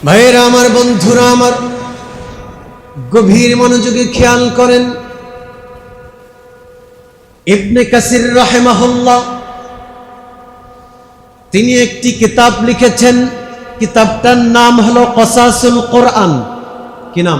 ভাইরা আমার, বন্ধুরা আমার, গভীর মনোযোগে খেয়াল করেন। ইবনে কাসির রাহিমাহুল্লাহ তিনি একটি কিতাব লিখেছেন। কিতাবটার নাম হলো কসাসুল কোরআন। কি নাম?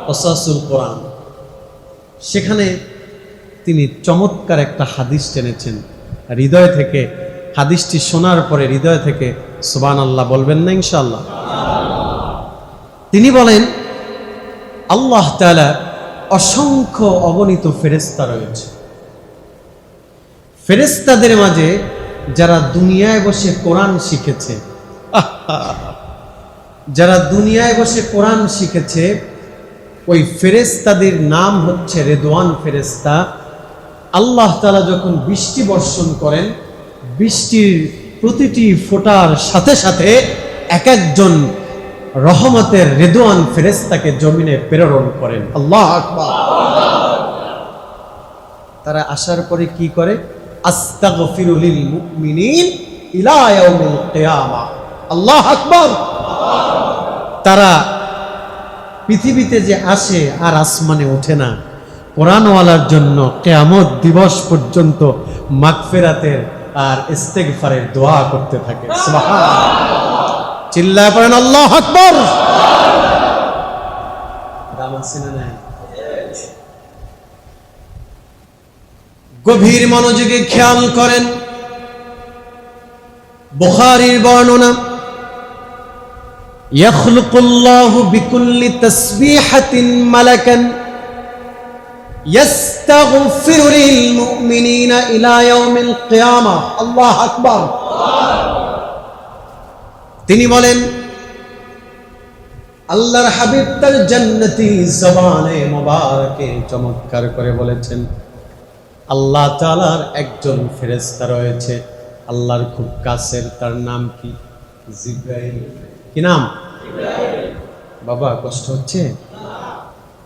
কসাসুল কোরআন। সেখানে তিনি চমৎকার একটা হাদিস টেনেছেন। হৃদয় থেকে হাদিসটি শোনার পরে হৃদয় থেকে সুবহানাল্লাহ বলবেন না ইনশাআল্লাহ? তিনি বলেন, আল্লাহ তাআলা অসংখ্য অগণিত ফেরেশতা রয়েছে। ফেরেশতাদের মাঝে যারা দুনিয়ায় বসে কোরআন শিখেছে, যারা দুনিয়ায় বসে কোরআন শিখেছে, ওই ফেরেশতাদের নাম হচ্ছে রেদওয়ান ফেরেশতা। আল্লাহ তাআলা যখন বৃষ্টি বর্ষণ করেন, বৃষ্টির প্রতিটি ফোঁটার সাথে সাথে এক একজন রহমতের রেদওয়ান ফেরেশতাকে জমিনে প্রেরণ করেন। আল্লাহু আকবার। তারা আসার পরে কি করে? আস্তাগফিরু লিল মুমিনিন ইলা ইয়াউমিল কিয়ামা। আল্লাহু আকবার। তারা পৃথিবীতে যে আসে আর আসমানে ওঠে না, কোরআনওয়ালার জন্য কিয়ামত দিবস পর্যন্ত মাগফিরাতের আর ইস্তিগফারের দোয়া করতে থাকে। সুবহানাল্লাহ। চিল্লায় পড়েন আল্লাহু আকবার। দাম আছে না নাই? গভীর মনোযোগে খেয়াল করেন। বুখারীর বর্ণনা, ইয়াখলুকুল্লাহু বিকুল্লি তাসবিহাতিন মালাকান ইয়াস্তাগফিরু লিল মুমিনিনা ইলা ইয়াউমিল কিয়ামাহ। আল্লাহু আকবার। তিনি বলেন, আল্লাহর হাবিব তার জান্নাতি জবানে মোবারকে চমৎকার করে বলেছেন, আল্লাহ তাআলার একজন ফেরেশতা রয়েছে, আল্লাহর খুব কাছের। তার নাম কি? জিবরাইল। কি নাম? বাবা কষ্ট হচ্ছে?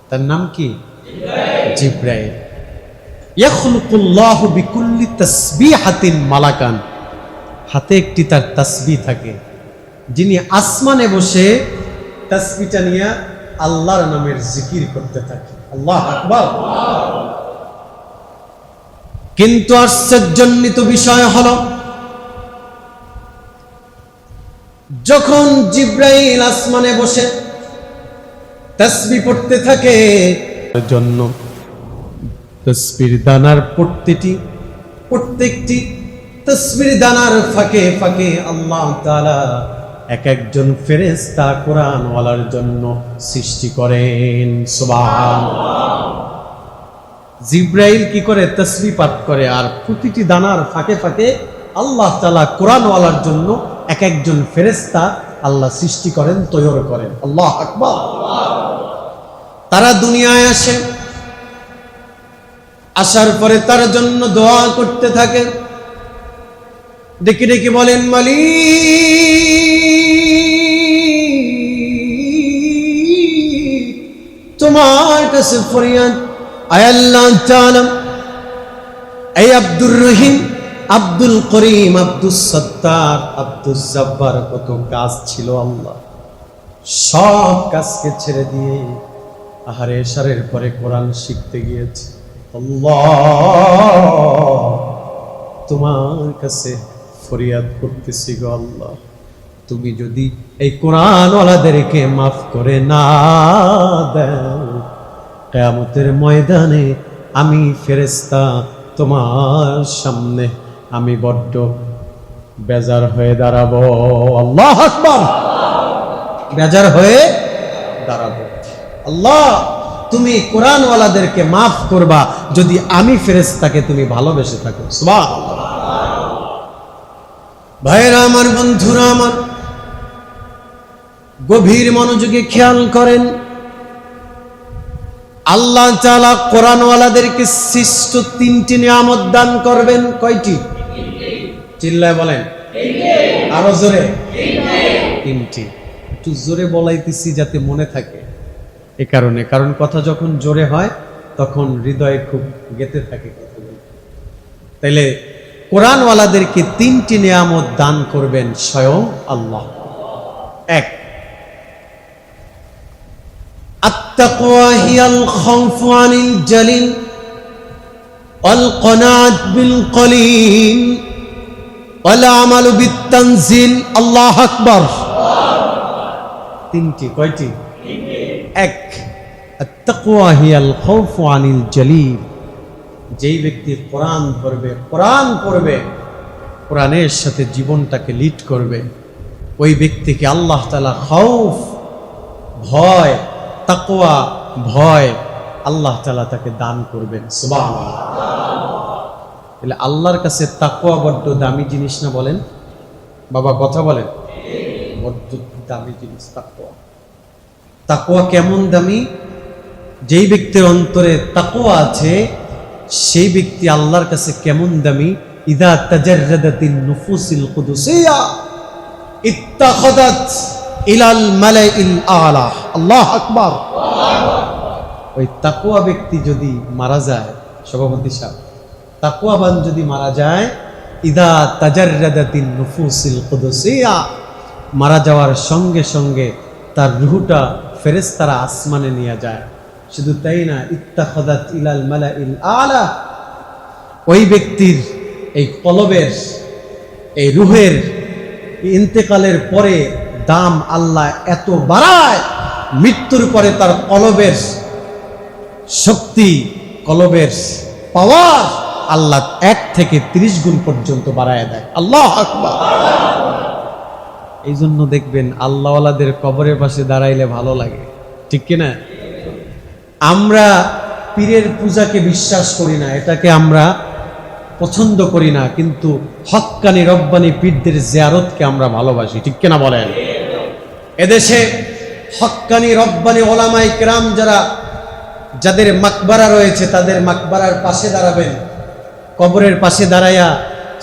তার নাম কি? জিবরাইল। ইয়াখলুকুল্লাহু বিকুল্লি তাসবিহাতিন মালাকান। হাতে একটি তার তাসবিহ থাকে, যিনি আসমানে বসে তাসবিহটা নিয়ে আল্লাহর নামের জিকির করতে থাকে। আল্লাহু আকবার। কিন্তু আশ্চর্যান্বিত বিষয় হলো, যখন জিবরাইল আসমানে বসে তাসবিহ পড়তে থাকে, জন্য তাসবিহর দানার প্রত্যেকটি তাসবিহর দানার ফাঁকে ফাঁকে আল্লাহ তাআলা এক একজন ফেরেশতা কোরআনওয়ালার জন্য সৃষ্টি করেন। সুবহানাল্লাহ। জিবরাইল কি করে? তাসবিহ পাঠ করে, আর প্রতিটি দানার ফাঁকে ফাঁকে আল্লাহ তাআলা কোরআনওয়ালার জন্য এক একজন ফেরেশতা আল্লাহ সৃষ্টি করেন, তৈরি করেন। আল্লাহু আকবার। তারা দুনিয়ায় আসে, আসার পরে তার জন্য দোয়া করতে থাকে। ডেকে ডেকে বলেন, মালিক তোমার কাছে ফরিয়াদ, আয় আল্লাহ তাআলা, এই আব্দুর রহিম, আব্দুল করিম, আব্দুস সত্তার, আব্দুস জব্বার কত কাজ ছিল, আল্লাহ সব কাজকে ছেড়ে দিয়ে আহারে এশারের পরে কোরআন শিখতে গিয়েছে। আল্লাহ তোমার কাছে ফরিয়াদ করতেছি গো আল্লাহ, তুমি যদি এই কোরআনওয়ালাদেরকে মাফ করে না দাও, কিয়ামতের ময়দানে আমি ফেরেশতা তোমার সামনে আমি বড্ড বেজার হয়ে দাঁড়াবো। আল্লাহু আকবার। বেজার হয়ে দাঁড়াবো। আল্লাহ তুমি কোরআনওয়ালাদেরকে মাফ করবা যদি আমি ফেরেশতাকে তুমি ভালোবেসে থাকো। সুবহানাল্লাহ। ভাইরা আমার, বন্ধুরা আমার, গভীর মনোযোগে খেয়াল করেন। আল্লাহ তাআলা কোরআনওয়ালাদেরকে সৃষ্ট তিনটি নিয়ামত দান করবেন। কয়টি? চিল্লায় বলেন, আরো জোরে। তিনটি। একটু জোরে বলাইতেছি যাতে মনে থাকে, এ কারণে, কারণ কথা যখন জোরে হয় তখন হৃদয়ে খুব গেঁথে থাকে কথাগুলো। তাইলে কোরআনওয়ালাদেরকে তিনটি নিয়ামত দান করবেন স্বয়ং আল্লাহ। এক, আত-তাকওয়া হিয়াল খাউফু আনিল জালিল ওয়াল কনাআত বিল কলিল ওয়াল আমালু বিত তানজিল। আল্লাহু আকবার। তিনটি, কয়টি? এক, আত-তাকওয়া হিয়াল খাউফু আনিল জালিল, যেই ব্যক্তি কোরআন পড়বে, কোরআনের সাথে জীবনটাকে লিড করবে, ওই ব্যক্তিকে আল্লাহ তাআলা খাউফ, ভয়, তাকওয়া, ভয় আল্লাহ তাআলা তাকে দান করবেন। সুবহানাল্লাহ। তাহলে আল্লাহর কাছে তাকওয়া বড্ড দামি জিনিস না? বলেন বাবা, কথা বলেন। বড্ড দামি জিনিস তাকওয়া। তাকওয়া কেমন দামি? যেই ব্যক্তির অন্তরে তাকওয়া আছে সেই ব্যক্তি আল্লাহর কাছে কেমন দামি? ইদা তাজাররাদাতিন নুফুসিল কুদুসিয়া ইত্তাখাদাত ইলাল মালাইল আলা। আল্লাহু আকবার। ওই তাকওয়া ব্যক্তি যদি মারা যায়, সভাপতি সাহেব, তাকওয়াবান যদি মারা যায়, ইদা তাজাররাদাতিন নুফুসিল কুদুসিয়া, মারা যাওয়ার সঙ্গে সঙ্গে তার রূহটা ফেরেশতারা আসমানে নিয়ে যায়। শুধু তাই না, ইত্তাখাদাত ইলাল মালাইল আলা, ওই ব্যক্তির এই কলবের, এই রূহের ইন্তেকালের পরে দাম আল্লাহ এত বাড়ায়, মৃত্যুর পরে তার কলবের শক্তি, কলবের পাওয়ার আল্লাহ 1 থেকে 30 গুণ পর্যন্ত বাড়ায় দেয়। আল্লাহু আকবার। এই জন্য দেখবেন আল্লাহওয়ালাদের কবরের পাশে দাঁড়াইলে ভালো লাগে, ঠিক কিনা? আমরা পীরের পূজাকে বিশ্বাস করি না, এটাকে আমরা পছন্দ করি না, কিন্তু হক্কানি রব্বানি পীরদের জিয়ারতকে আমরা ভালোবাসি, ঠিক কিনা বলেন? এদেশে হক্কানি রব্বানি ওলামায়ে কেরাম যাদের মাকবারা রয়েছে, তাদের মাকবারার পাশে দাঁড়াবেন, কবরের পাশে দাঁড়াইয়া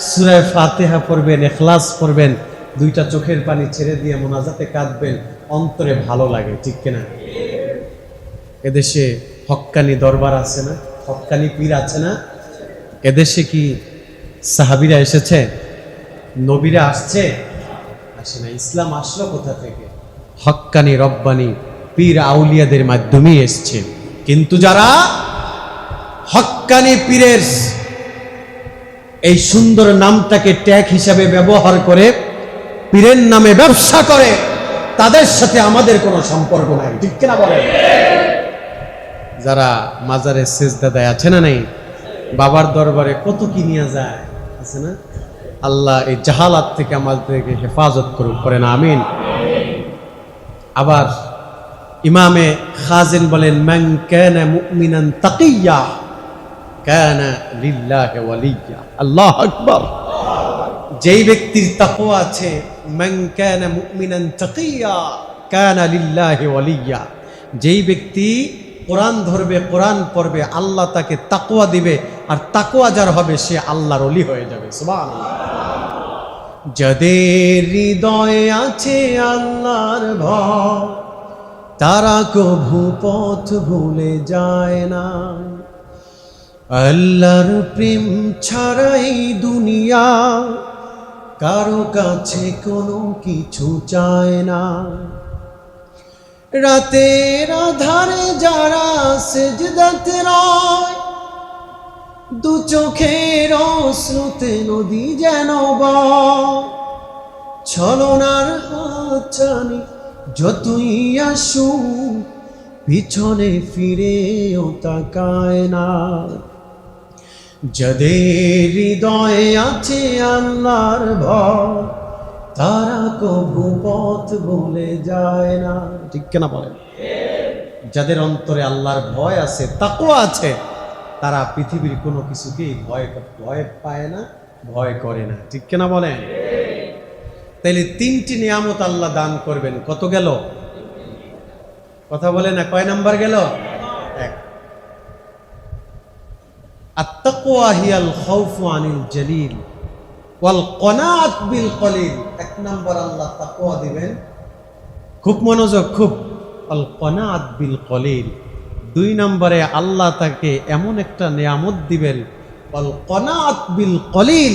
সূরা ফাতিহা পড়বেন, ইখলাস পড়বেন, 2টা চোখের পানি ছেড়ে দিয়ে মোনাজাতে কাঁদবেন, অন্তরে ভালো লাগে, ঠিক কিনা? এদেশে হক্কানি দরবার আছে না? হক্কানি পীর আছে না? এদেশে কি সাহাবীরা এসেছে? নবীরা আসছে? আসে না। ইসলাম আসলো কোথা থেকে? হক্কানি রব্বানি পীর আউলিয়াদের মাধ্যমেই এসছে। কিন্তু যারা হক্কানি পীরের এই সুন্দর নামটাকে ট্যাগ হিসাবে ব্যবহার করে পীরের নামে ব্যবসা করে, তাদের সাথে আমাদের কোনো সম্পর্ক নাই, ঠিক কিনা বলেন? যারা মাজারে সেজদা দেয়, আছে না নাই? বাবার দরবারে কত কি নিয়ে যায়, আছে না? আল্লাহ এই জাহালাত থেকে আমাদেরকে হেফাজত করুক, করেন আমিন। আবার ইমামে খাজিন বলেন, মান কানা মুমিনান তাকিয়া কানা লিল্লাহি ওয়ালিয়া। আল্লাহু আকবার। যেই ব্যক্তির তাকওয়া আছে, মান কানা মুমিনান তাকিয়া কানা লিল্লাহি ওয়ালিয়া, যেই ব্যক্তি কোরআন ধরবে, কোরআন পড়বে, আল্লাহ তাকে তাকওয়া দিবে, আর তাকওয়া যার হবে সে আল্লাহর ওলি হয়ে যাবে। সুবহানাল্লাহ। যাদের হৃদয়ে আছে আল্লাহর ভয়, তারা কভু পথ ভুলে যায় না। আল্লাহর প্রেম ছাড়াই দুনিয়া কারো কাছে কোনো কিছু চায় না। রাতের আধারে যারা সেজদাতে রয়, দু চোখের অশ্রুতে নদী যেন বয়। ছলনার হাতছানি যতই আসুক, পিছনে ফিরেও তাকায় না। যাদের হৃদয়ে আছে আল্লাহর ভয়, তারা কভু পথ ভুলে যায় না, ঠিক কিনা বলেন? যাদের অন্তরে আল্লাহর ভয় আছে, তাকওয়া আছে, তারা পৃথিবীর কোনো কিছুকেই ভয় পায় না, ভয় করে না, ঠিক কিনা বলেন? তাইলে 3টি নিয়ামত আল্লাহ দান করবেন। কত গেল? কথা বলে না, কয় নাম্বার গেল? 1। আত-তাকওয়া হিয়াল খাউফু আনিল জালিল ওয়াল কনাআত বিল কলিল। 1 নাম্বার আল্লাহ তাকওয়া দিবেন, খুব মনোযোগ, খুব, আল কনাআত বিল কলিল। 2 নম্বরে আল্লাহ তাকে এমন একটা নিয়ামত দিবেন, আল কনাআত বিল কলিল,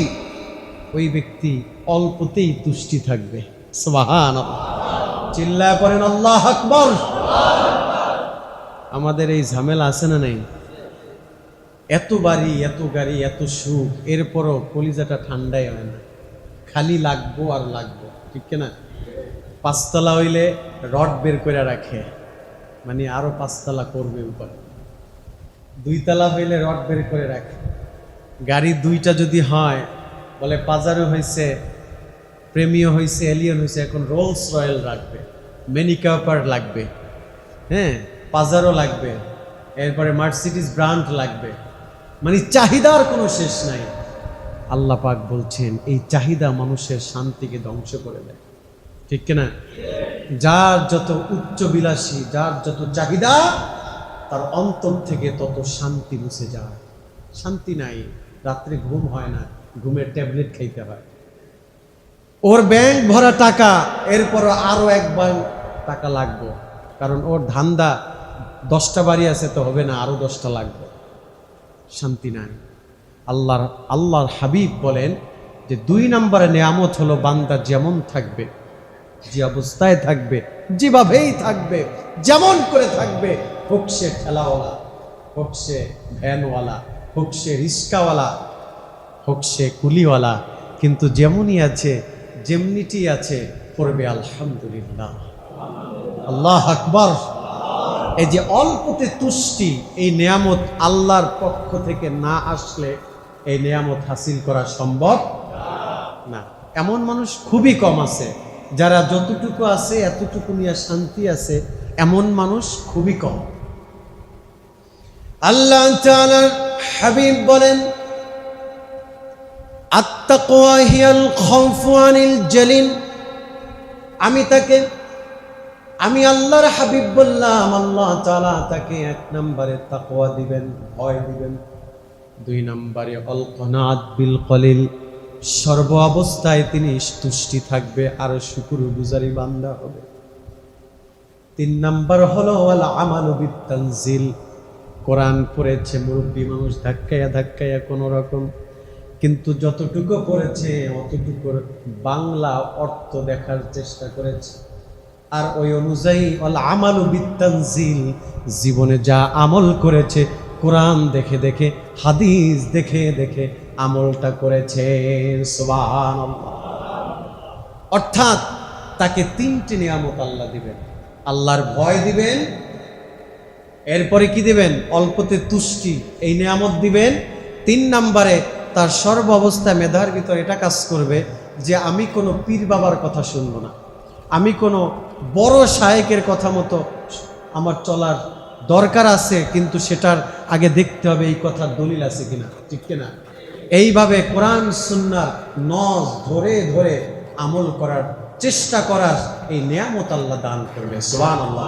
ওই ব্যক্তি অল্পতেই তুষ্টি থাকবে। সুবহানাল্লাহ। চিল্লায় পড়েন আল্লাহ আকবার। আমাদের এই ঝামেলা আছে না নাই? এত বাড়ি, এত গাড়ি, এত সুখ, এরপরও কলিজাটা ঠান্ডাই হয় না, খালি লাগবো আর লাগবো, ঠিক কিনা? পাঁচতলা হইলে রড বের করে রাখে, মানে আরো পাঁচতলা করবে উপরে। দুইতলা হইলে রড বের করে রাখে। গাড়ি দুইটা যদি হয়, বলে পাজারো হয়েছে, প্রেমিও হয়েছে, এলিয়ন হয়েছে, এখন রোলস রয়েল রাখবে, মেনি কাপার লাগবে, হ্যাঁ, পাজারো লাগবে, এরপরে মার্সিডিজ ব্র্যান্ড লাগবে, মানে চাহিদার কোনো শেষ নাই। আল্লাহ পাক বলছেন এই চাহিদা মানুষের শান্তিকে ধ্বংস করে দেয়, ঠিক কিনা? যার যত উচ্চ বিলাসী, যার যত চাহিদা, তার অন্তর থেকে তত শান্তি মুছে যায়। শান্তি নাই, রাত্রে ঘুম হয় না, ঘুমের ট্যাবলেট খাইতে হয়। ওর ব্যাংক ভরা টাকা, এরপর আরো একবার টাকা লাগবে, কারণ ওর ধান্দা 10টা বাড়ি আছে তো হবে না, আরো 10টা লাগবে। শান্তি নাই। আল্লাহর হাবিব বলেন যে 2 নম্বরে নিয়ামত হলো বান্দা যেমন থাকবে, যে অবস্থায় থাকবে, যেভাবেই থাকবে, যেমন করে থাকবে, হোক সে ঠেলাওয়ালা, হোক সে ভ্যানওয়ালা, হোক সে রিস্কাওয়ালা, হোক সে কুলিওয়ালা, কিন্তু যেমনই আছে, যেমনিটি আছে, পড়বে আলহামদুলিল্লাহ, আল্লাহ আকবার। এই যে অল্পতে তুষ্টি, এই নিয়ামত আল্লাহর পক্ষ থেকে না আসলে এই নিয়ামত হাসিল করা সম্ভব না। এমন মানুষ খুবই কম আছে, যারা যতটুকু আছে এতটুকু নিয়ে শান্তি আছে, এমন মানুষ খুবই কম। আল্লাহ তাআলার হাবিব বলেন আত-তাকওয়া হিয়াল খাউফু আনিল জালিল। আমি আল্লাহর হাবিব বললাম, আল্লাহ তাআলা তাকে 1 নম্বরে তাকওয়া দিবেন, ভয় দিবেন। 2 নম্বরে আল কনাত বিল কলিল, সর্ব অবস্থায় তিনি তুষ্টি থাকবে আর শুকরগুজারি বান্দা হবে। 3 নম্বর হলো আল আমালু বিত তানজিল, কোরআন পড়েছে মুরব্বী মানুষ ধাক্কায়া ধাক্কায়া কোন রকম, কিন্তু যতটুকু পড়েছে অতটুকুর বাংলা অর্থ দেখার চেষ্টা করেছে, আর ওই অনুযায়ী আল আমালু বিত তানজিল, জীবনে যা আমল করেছে, কোরআন দেখে দেখে, হাদিস দেখে দেখে আমলটা করেছে। সুবহানাল্লাহ। অর্থাৎ তাকে 3টি নিয়ামত আল্লাহ দিবেন। আল্লাহর ভয় দিবেন, এরপরে কি দিবেন? অল্পতে তুষ্টি, এই নিয়ামত দিবেন। 3 নম্বরে তার সর্ব অবস্থায় মেধার ভিতর এটা কাজ করবে যে আমি কোনো পীর বাবার কথা শুনবো না, আমি কোনো বড় শায়েকের কথা মতো আমার চলার দরকার আছে, কিন্তু সেটার আগে দেখতে হবে এই কথার দলিল আছে কিনা, ঠিক কিনা? এইভাবে কোরআন সুন্নাহর নজ ধরে ধরে আমল করার চেষ্টা করার এই নিয়ামত আল্লাহ দান করবে। সুবহানাল্লাহ।